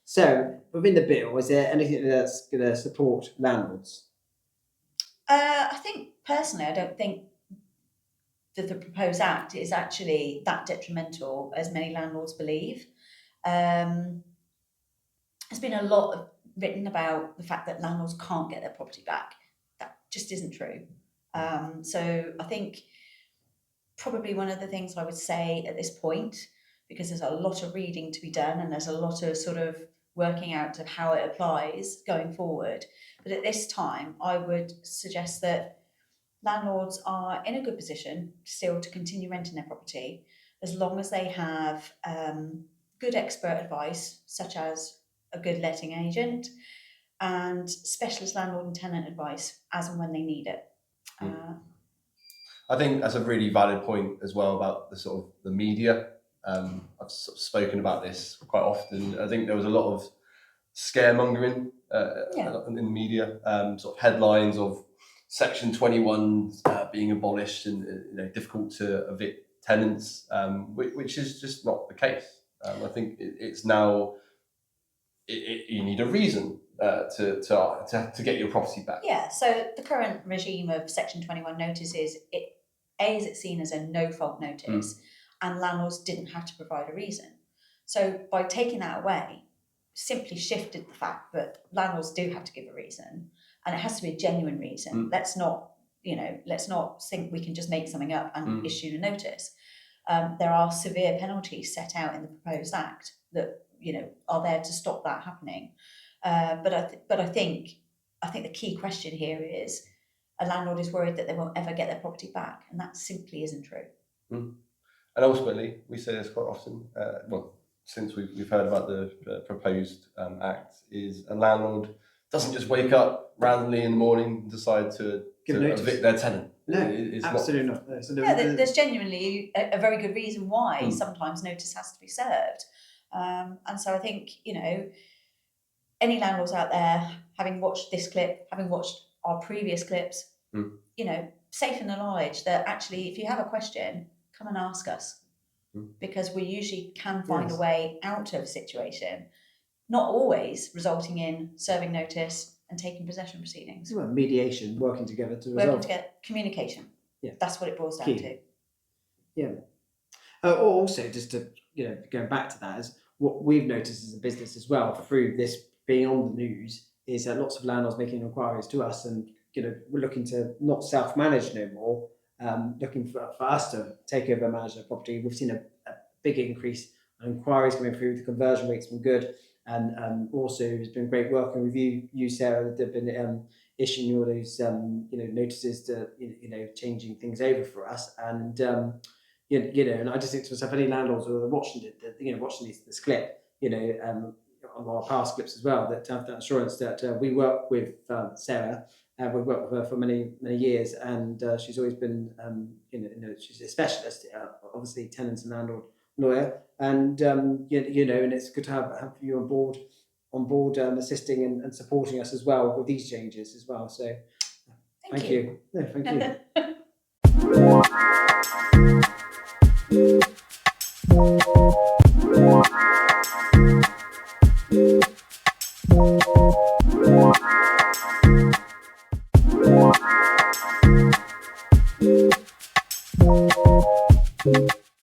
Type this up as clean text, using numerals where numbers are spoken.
So, within the bill, is there anything that's going to support landlords? I think personally, I don't think that the proposed act is actually that detrimental as many landlords believe. There's been a lot written about the fact that landlords can't get their property back. That just isn't true. So I think probably one of the things I would say at this point, because there's a lot of reading to be done and there's a lot of sort of working out of how it applies going forward. But at this time, I would suggest that landlords are in a good position still to continue renting their property as long as they have good expert advice, such as a good letting agent and specialist landlord and tenant advice as and when they need it. I think that's a really valid point as well about the sort of the media. I've sort of spoken about this quite often. I think there was a lot of scaremongering in the media, sort of headlines of Section 21 being abolished and difficult to evict tenants, which is just not the case. I think it's now you need a reason to get your property back. Yeah. So the current regime of Section 21 notices, it's seen as a no-fault notice, and landlords didn't have to provide a reason. So by taking that away, simply shifted the fact that landlords do have to give a reason, and it has to be a genuine reason. Let's not think we can just make something up and issue a notice. There are severe penalties set out in the proposed act that are there to stop that happening. But I think the key question here is a landlord is worried that they won't ever get their property back, and that simply isn't true. And ultimately, we say this quite often. Since we've heard about the proposed act, is a landlord doesn't just wake up randomly in the morning and decide to evict their tenant. No, it's absolutely not. There's genuinely a very good reason why sometimes notice has to be served. And so I think, any landlords out there, having watched this clip, having watched our previous clips, safe in the knowledge that actually, if you have a question, come and ask us. Because we usually can find a way out of a situation, not always resulting in serving notice and taking possession proceedings. Well, mediation, working together to resolve. Working together, communication. Yeah, that's what it boils down to. Yeah. Also, just to going back to that, is what we've noticed as a business as well through this being on the news is that lots of landlords making inquiries to us, and we're looking to not self-manage no more. Looking for us to take over and manage their property. We've seen a big increase in inquiries coming through. The conversion rate's been good, and also it's been great working with you, Sarah. They've been issuing all those notices to changing things over for us, and and I just think to myself, any landlords who are watching this clip, on our past clips as well, that have that assurance that we work with Sarah. We've worked with her for many years, and she's always been, she's a specialist, obviously tenants and landlord lawyer, and and it's good to have you on board, assisting and supporting us as well with these changes as well. So, thank you. No, thank you.